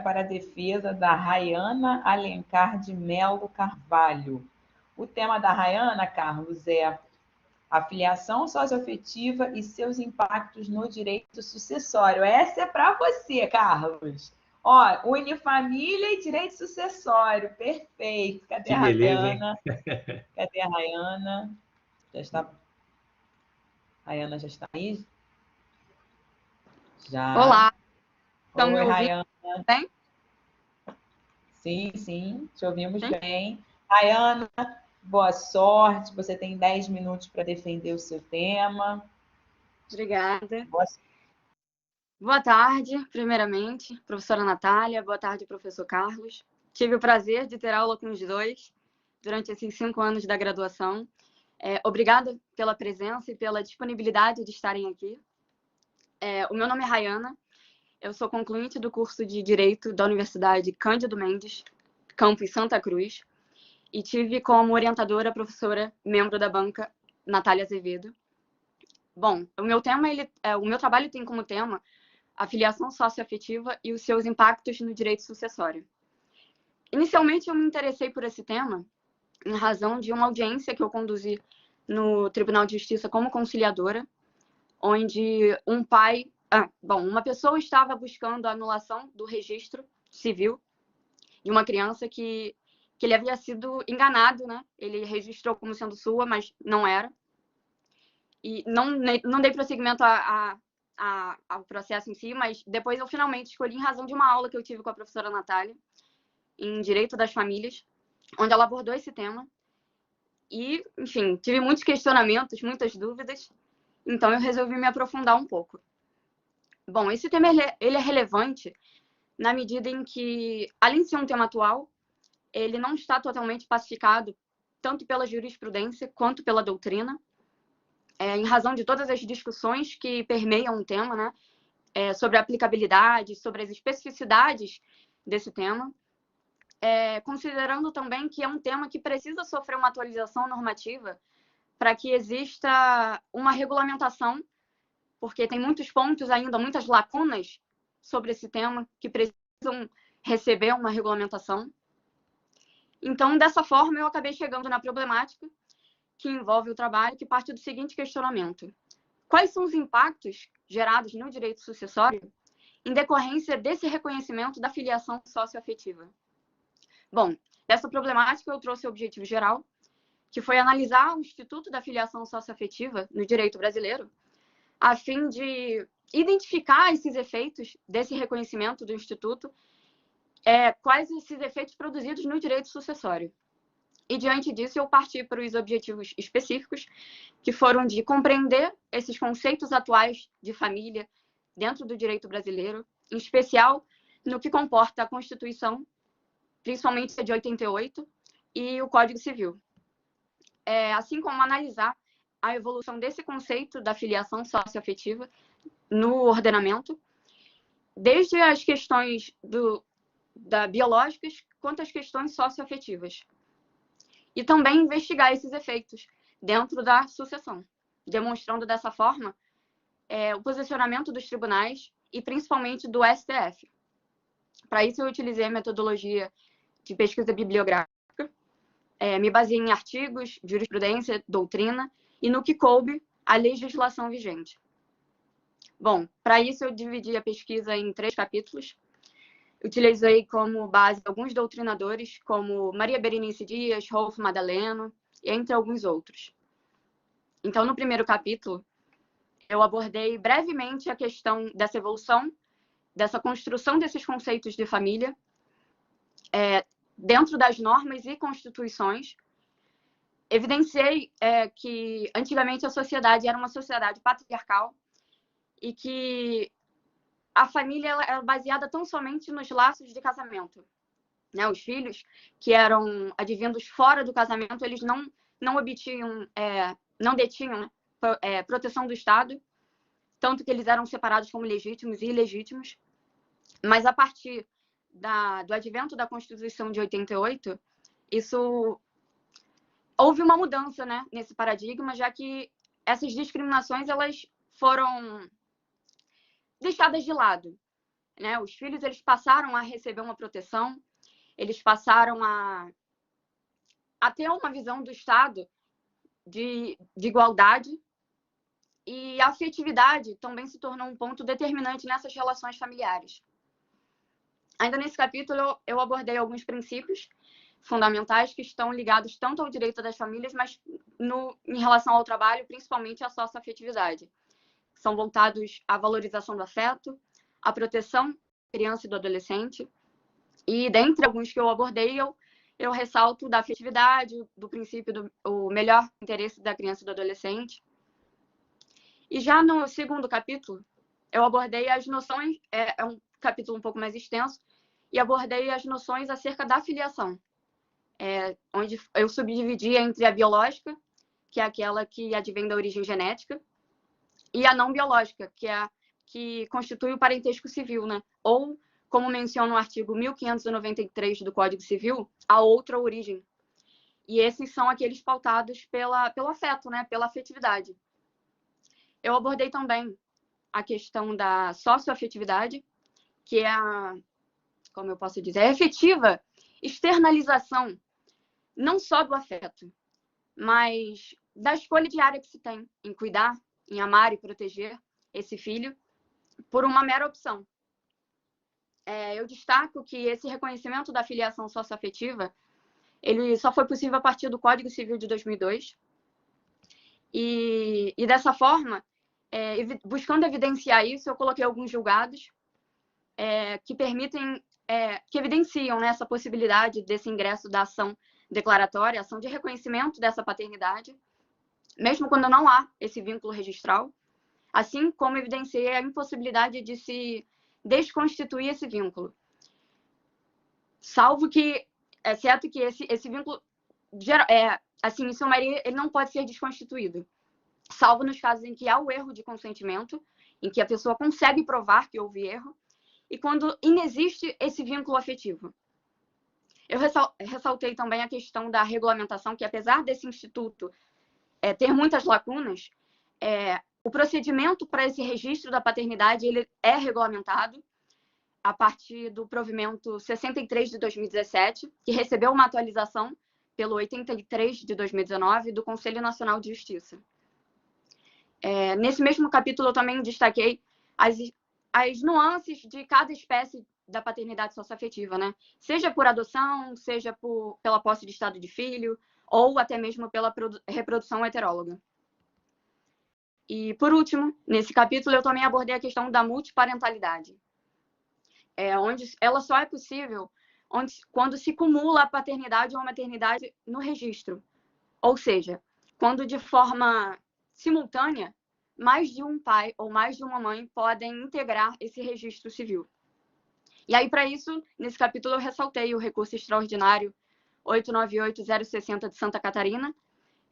para a defesa da Rayana Alencar de Melo Carvalho. O tema da Rayana, Carlos, é a filiação socioafetiva e seus impactos no direito sucessório. Essa é para você, Carlos. Ó, unifamília e direito sucessório. Perfeito. Cadê Que a beleza, hein? Rayana? Cadê a Rayana? Já está. A Rayana já está aí? Já. Olá, estão me Oi, ouvindo Rayana. bem? Sim, sim, te ouvimos Sim? bem. Rayana, boa sorte. Você tem 10 minutos para defender o seu tema. Obrigada. Boa sorte. Boa tarde, primeiramente, professora Natália. Boa tarde, professor Carlos. Tive o prazer de ter aula com os dois durante esses 5 anos da graduação. Obrigada pela presença e pela disponibilidade de estarem aqui. O meu nome é Rayana. Eu sou concluinte do curso de Direito da Universidade Cândido Mendes, campus Santa Cruz, e tive como orientadora a professora, membro da banca, Natália Azevedo. Bom, o meu trabalho tem como tema a filiação socioafetiva e os seus impactos no direito sucessório. Inicialmente, eu me interessei por esse tema em razão de uma audiência que eu conduzi no Tribunal de Justiça como conciliadora, onde uma pessoa estava buscando a anulação do registro civil de uma criança que ele havia sido enganado, né? Ele registrou como sendo sua, mas não era. E não dei prosseguimento ao processo em si, mas depois eu finalmente escolhi em razão de uma aula que eu tive com a professora Natália, em Direito das Famílias, onde ela abordou esse tema. E, enfim, tive muitos questionamentos, muitas dúvidas, então eu resolvi me aprofundar um pouco. Bom, esse tema ele é relevante na medida em que, além de ser um tema atual, ele não está totalmente pacificado tanto pela jurisprudência quanto pela doutrina, em razão de todas as discussões que permeiam o tema, né, sobre a aplicabilidade, sobre as especificidades desse tema, considerando também que é um tema que precisa sofrer uma atualização normativa para que exista uma regulamentação, porque tem muitos pontos ainda, muitas lacunas sobre esse tema que precisam receber uma regulamentação. Então, dessa forma, eu acabei chegando na problemática que envolve o trabalho, que parte do seguinte questionamento: quais são os impactos gerados no direito sucessório em decorrência desse reconhecimento da filiação socioafetiva? Bom, dessa problemática eu trouxe o objetivo geral, que foi analisar o Instituto da Filiação Socioafetiva no direito brasileiro, a fim de identificar esses efeitos desse reconhecimento do Instituto, quais esses efeitos produzidos no direito sucessório. E, diante disso, eu parti para os objetivos específicos, que foram de compreender esses conceitos atuais de família dentro do direito brasileiro, em especial no que comporta a Constituição, principalmente a de 88, e o Código Civil. Assim como analisar a evolução desse conceito da filiação socioafetiva no ordenamento, desde as questões biológicas quanto às questões socioafetivas. E também investigar esses efeitos dentro da sucessão, demonstrando dessa forma o posicionamento dos tribunais e principalmente do STF. Para isso, eu utilizei a metodologia de pesquisa bibliográfica, me baseei em artigos, jurisprudência, doutrina e no que coube a legislação vigente. Bom, para isso eu dividi a pesquisa em 3 capítulos. Utilizei como base alguns doutrinadores, como Maria Berenice Dias, Rolfo Madaleno, entre alguns outros. Então, no primeiro capítulo, eu abordei brevemente a questão dessa evolução, dessa construção desses conceitos de família, dentro das normas e constituições. Evidenciei que, antigamente, a sociedade era uma sociedade patriarcal e que a família era baseada tão somente nos laços de casamento, né? Os filhos que eram advindos fora do casamento, eles não obtinham, não detinham, né, proteção do Estado, tanto que eles eram separados como legítimos e ilegítimos. Mas a partir do advento da Constituição de 88, houve uma mudança, né, nesse paradigma, já que essas discriminações elas foram deixadas de lado. né? Os filhos, eles passaram a receber uma proteção, eles passaram a ter uma visão do Estado de igualdade, e a afetividade também se tornou um ponto determinante nessas relações familiares. Ainda nesse capítulo, eu abordei alguns princípios fundamentais que estão ligados tanto ao direito das famílias, mas em relação ao trabalho, principalmente à socioafetividade. São voltados à valorização do afeto, à proteção da criança e do adolescente. E dentre alguns que eu abordei, eu ressalto da afetividade, do princípio do melhor interesse da criança e do adolescente. E já no segundo capítulo, eu abordei as noções, é um capítulo um pouco mais extenso, e abordei as noções acerca da filiação, onde eu subdividi entre a biológica, que é aquela que advém da origem genética, e a não biológica, que é a que constitui o parentesco civil, né? Ou, como menciona o artigo 1593 do Código Civil, a outra origem. E esses são aqueles pautados pelo afeto, né? Pela afetividade. Eu abordei também a questão da socioafetividade, que é como eu posso dizer, a efetiva externalização não só do afeto, mas da escolha diária que se tem em cuidar, em amar e proteger esse filho por uma mera opção. Eu destaco que esse reconhecimento da filiação socioafetiva, ele só foi possível a partir do Código Civil de 2002. E dessa forma, buscando evidenciar isso, eu coloquei alguns julgados que permitem, que evidenciam, né, essa possibilidade desse ingresso da ação declaratória, ação de reconhecimento dessa paternidade, mesmo quando não há esse vínculo registral, assim como evidenciei a impossibilidade de se desconstituir esse vínculo, salvo que, exceto que esse vínculo, assim, em sua maioria, ele não pode ser desconstituído, salvo nos casos em que há o erro de consentimento, em que a pessoa consegue provar que houve erro, e quando inexiste esse vínculo afetivo. Eu ressaltei também a questão da regulamentação, que apesar desse instituto ter muitas lacunas, o procedimento para esse registro da paternidade ele é regulamentado a partir do provimento 63 de 2017, que recebeu uma atualização pelo 83 de 2019 do Conselho Nacional de Justiça. Nesse mesmo capítulo, eu também destaquei as nuances de cada espécie da paternidade socioafetiva, né? Seja por adoção, seja pela posse de estado de filho, ou até mesmo pela reprodução heteróloga. E, por último, nesse capítulo, eu também abordei a questão da multiparentalidade, onde ela só é possível quando se cumula a paternidade ou a maternidade no registro. Ou seja, quando de forma simultânea, mais de um pai ou mais de uma mãe podem integrar esse registro civil. E aí, para isso, nesse capítulo, eu ressaltei o recurso extraordinário 898-060 de Santa Catarina,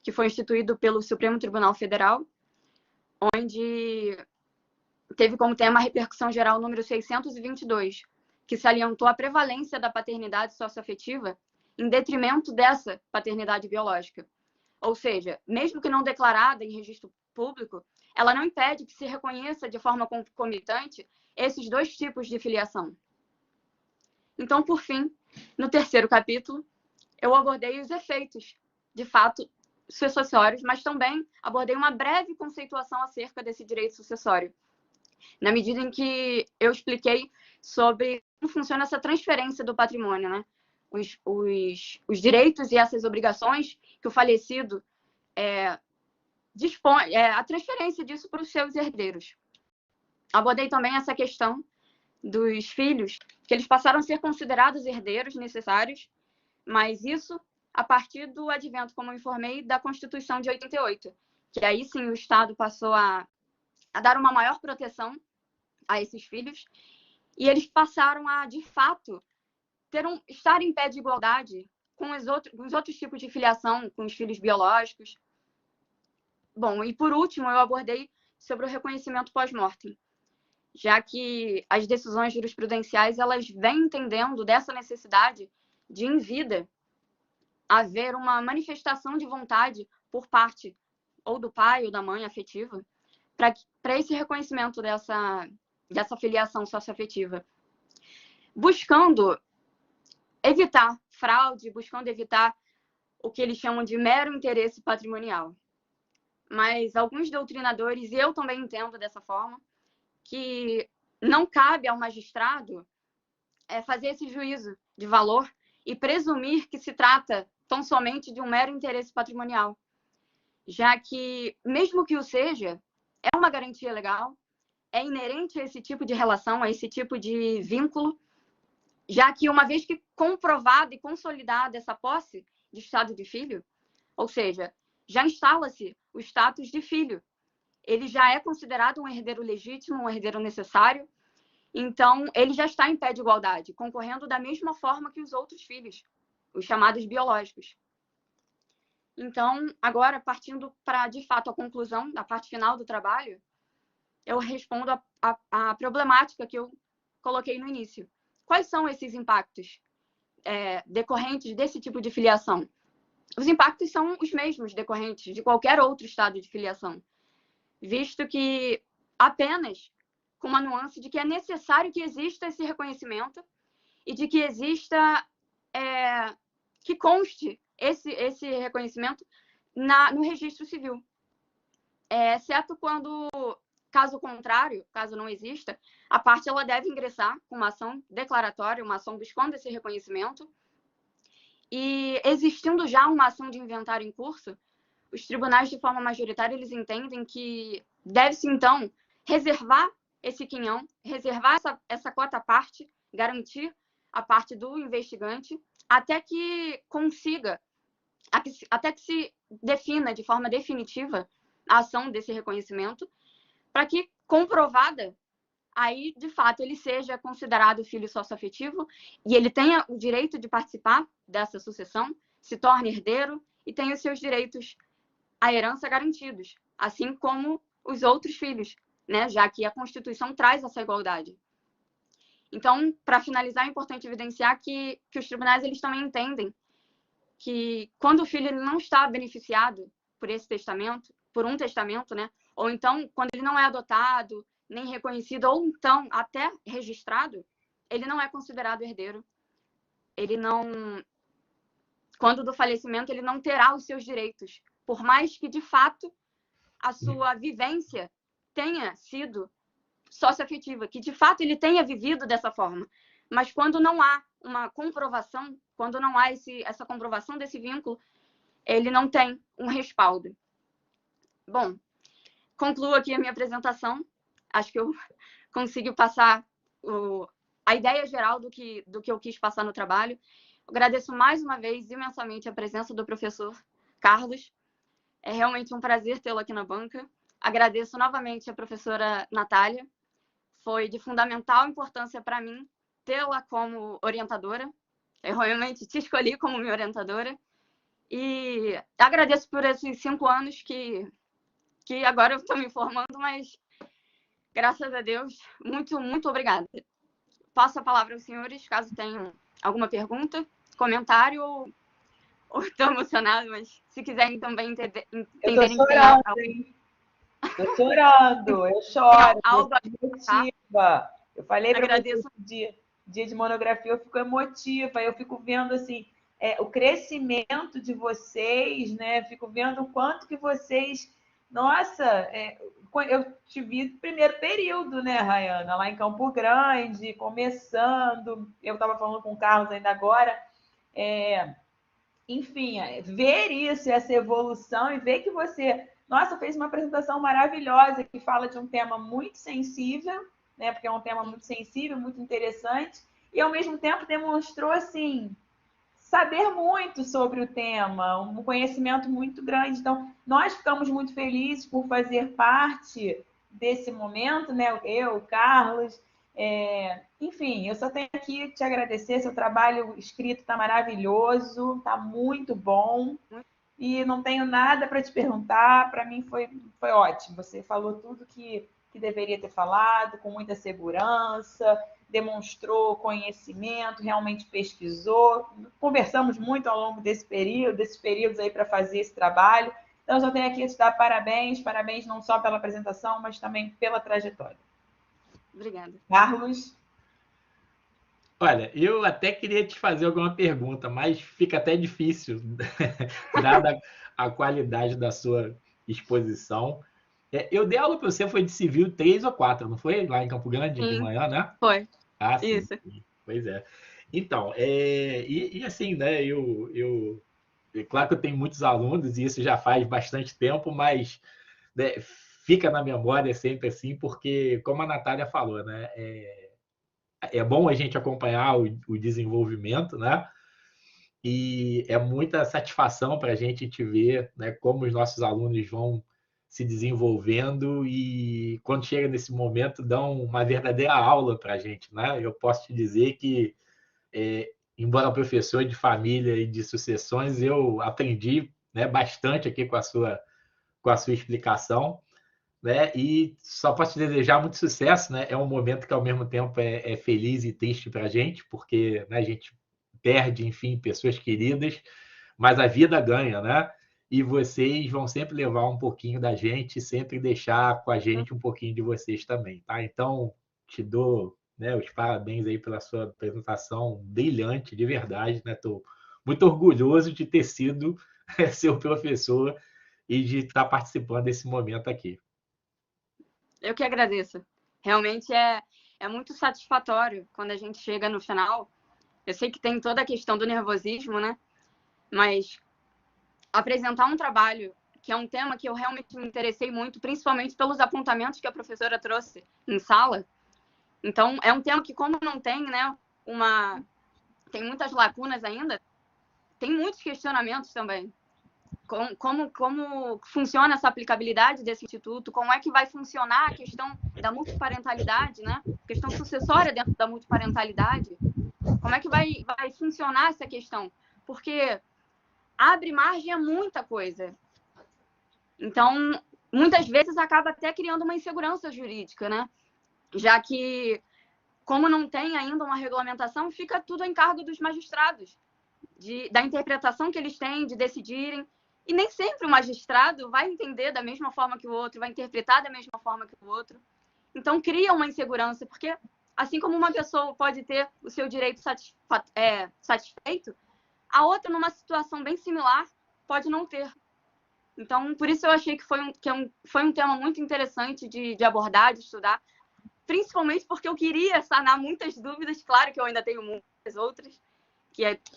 que foi instituído pelo Supremo Tribunal Federal, onde teve como tema a repercussão geral número 622, que salientou a prevalência da paternidade socioafetiva em detrimento dessa paternidade biológica. Ou seja, mesmo que não declarada em registro público, ela não impede que se reconheça de forma concomitante esses dois tipos de filiação. Então, por fim, no terceiro capítulo, eu abordei os efeitos, de fato, sucessórios, mas também abordei uma breve conceituação acerca desse direito sucessório, na medida em que eu expliquei sobre como funciona essa transferência do patrimônio, né? Os direitos e essas obrigações que o falecido dispõe, a transferência disso para os seus herdeiros. Abordei também essa questão dos filhos, que eles passaram a ser considerados herdeiros necessários, mas isso a partir do advento, como eu informei, da Constituição de 88, que aí sim o Estado passou a dar uma maior proteção a esses filhos, e eles passaram a, de fato, estar em pé de igualdade com os outros tipos de filiação, com os filhos biológicos. Bom, e por último, eu abordei sobre o reconhecimento pós-mortem, já que as decisões jurisprudenciais elas vêm entendendo dessa necessidade de, em vida, haver uma manifestação de vontade por parte ou do pai ou da mãe afetiva para esse reconhecimento dessa filiação socioafetiva, buscando evitar fraude, buscando evitar o que eles chamam de mero interesse patrimonial. Mas alguns doutrinadores, e eu também entendo dessa forma, que não cabe ao magistrado fazer esse juízo de valor e presumir que se trata tão somente de um mero interesse patrimonial, já que, mesmo que o seja, é uma garantia legal, é inerente a esse tipo de relação, a esse tipo de vínculo, já que uma vez que comprovada e consolidada essa posse de estado de filho, ou seja, já instala-se o status de filho, ele já é considerado um herdeiro legítimo, um herdeiro necessário, então ele já está em pé de igualdade, concorrendo da mesma forma que os outros filhos, os chamados biológicos. Então, agora, partindo para, de fato, a conclusão, da parte final do trabalho, eu respondo a problemática que eu coloquei no início. Quais são esses impactos decorrentes desse tipo de filiação? Os impactos são os mesmos decorrentes de qualquer outro estado de filiação, visto que apenas com uma nuance de que é necessário que exista esse reconhecimento e de que exista, que conste esse reconhecimento no registro civil. Exceto quando, caso contrário, caso não exista, a parte ela deve ingressar com uma ação declaratória, uma ação buscando esse reconhecimento. E existindo já uma ação de inventário em curso, os tribunais, de forma majoritária, eles entendem que deve-se, então, reservar esse quinhão, reservar essa quota-parte, garantir a parte do investigante, até que consiga, até que se defina de forma definitiva a ação desse reconhecimento, para que, comprovada, aí, de fato, ele seja considerado filho socioafetivo e ele tenha o direito de participar dessa sucessão, se torne herdeiro e tenha os seus direitos à herança garantidos, assim como os outros filhos, né? Já que a Constituição traz essa igualdade. Então, para finalizar, é importante evidenciar que os tribunais eles também entendem que quando o filho ele não está beneficiado por esse testamento, por um testamento, né? Ou então, quando ele não é adotado, nem reconhecido, ou então até registrado, ele não é considerado herdeiro. Ele não... Quando do falecimento, ele não terá os seus direitos, por mais que, de fato, a sua vivência tenha sido socioafetiva, que, de fato, ele tenha vivido dessa forma. Mas quando não há uma comprovação, quando não há essa comprovação desse vínculo, ele não tem um respaldo. Bom, concluo aqui a minha apresentação. Acho que eu consigo passar a ideia geral do que eu quis passar no trabalho. Agradeço mais uma vez imensamente a presença do professor Carlos. É realmente um prazer tê-lo aqui na banca. Agradeço novamente a professora Natália. Foi de fundamental importância para mim tê-la como orientadora. Eu realmente te escolhi como minha orientadora. E agradeço por esses 5 anos que agora eu estou me formando, mas graças a Deus, muito, muito obrigada. Passo a palavra aos senhores, caso tenham alguma pergunta, comentário, ou estou emocionado, mas se quiserem também entenderem que tem algo... Estou chorando, eu choro, algo emotiva. Eu falei para agradeço. Você, dia de monografia, eu fico emotiva, eu fico vendo assim, o crescimento de vocês, né? Fico vendo o quanto que vocês... Nossa, eu te vi no primeiro período, né, Rayana? Lá em Campo Grande, começando. Eu estava falando com o Carlos ainda agora. Enfim, ver isso, essa evolução e ver que você, nossa, fez uma apresentação maravilhosa que fala de um tema muito sensível, né? Porque é um tema muito sensível, muito interessante, e ao mesmo tempo demonstrou assim saber muito sobre o tema, um conhecimento muito grande. Então, nós ficamos muito felizes por fazer parte desse momento, né? Eu, o Carlos, enfim, eu só tenho aqui te agradecer, seu trabalho escrito está maravilhoso, está muito bom, e não tenho nada para te perguntar, para mim foi ótimo, você falou tudo que deveria ter falado, com muita segurança, demonstrou conhecimento, realmente pesquisou, conversamos muito ao longo desses períodos aí para fazer esse trabalho, então eu só tenho aqui a te dar parabéns não só pela apresentação, mas também pela trajetória. Obrigada. Carlos? Olha, eu até queria te fazer alguma pergunta, mas fica até difícil, dada a qualidade da sua exposição. Eu dei aula para você, foi de civil 3 ou 4, não foi? Lá em Campo Grande, de Sim, manhã, né? foi. Ah, sim, Isso. sim. Pois é. Então, e assim, né? É claro que eu tenho muitos alunos e isso já faz bastante tempo, mas né, fica na memória sempre assim, porque, como a Natália falou, né? É bom a gente acompanhar o desenvolvimento, né? E é muita satisfação para a gente te ver, né, como os nossos alunos vão se desenvolvendo e quando chega nesse momento dão uma verdadeira aula para a gente, né? Eu posso te dizer que, embora professor de família e de sucessões, eu aprendi, né, bastante aqui com a sua explicação, né? E só posso te desejar muito sucesso, né? É um momento que ao mesmo tempo é feliz e triste para a gente, porque né, a gente perde, enfim, pessoas queridas, mas a vida ganha, né? E vocês vão sempre levar um pouquinho da gente, sempre deixar com a gente um pouquinho de vocês também, tá? Então, te dou, né, os parabéns aí pela sua apresentação brilhante, de verdade, né? Tô muito orgulhoso de ter sido seu professor e de estar participando desse momento aqui. Eu que agradeço. Realmente é muito satisfatório quando a gente chega no final. Eu sei que tem toda a questão do nervosismo, né? Mas apresentar um trabalho que é um tema que eu realmente me interessei muito, principalmente pelos apontamentos que a professora trouxe em sala. Então, é um tema que, como não tem, né, tem muitas lacunas ainda, tem muitos questionamentos também. Como funciona essa aplicabilidade desse instituto, como é que vai funcionar a questão da multiparentalidade, né? A questão sucessória dentro da multiparentalidade. Como é que vai funcionar essa questão? Porque abre margem a muita coisa. Então, muitas vezes acaba até criando uma insegurança jurídica, né? Já que, como não tem ainda uma regulamentação, fica tudo a encargo dos magistrados, da interpretação que eles têm, de decidirem. E nem sempre o magistrado vai entender da mesma forma que o outro, vai interpretar da mesma forma que o outro. Então, cria uma insegurança, porque assim como uma pessoa pode ter o seu direito satisfeito, a outra, numa situação bem similar, pode não ter. Então, por isso eu achei que foi um tema muito interessante de abordar, de estudar, principalmente porque eu queria sanar muitas dúvidas, claro que eu ainda tenho muitas outras,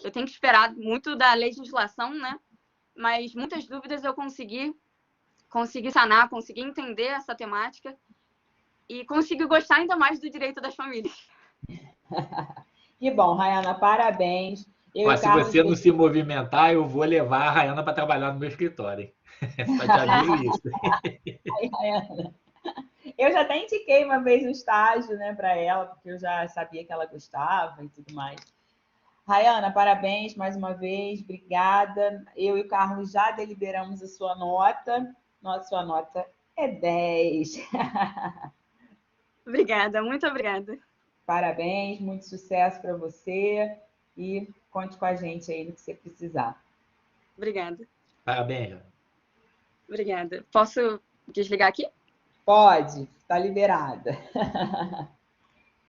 eu tenho que esperar muito da legislação, né? Mas muitas dúvidas eu consegui sanar, consegui entender essa temática e consegui gostar ainda mais do direito das famílias. Que bom, Rayana, parabéns. Eu Ó, e se Carlos você não se movimentar, eu vou levar a Rayana para trabalhar no meu escritório, hein? Só te aviso isso. Ai, Rayana. Eu já até indiquei uma vez um estágio, né, para ela, porque eu já sabia que ela gostava e tudo mais. Rayana, parabéns mais uma vez, obrigada. Eu e o Carlos já deliberamos a sua nota. Sua nota é 10. Obrigada, muito obrigada. Parabéns, muito sucesso para você e conte com a gente aí no que você precisar. Obrigada. Parabéns. Obrigada. Posso desligar aqui? Pode, está liberada.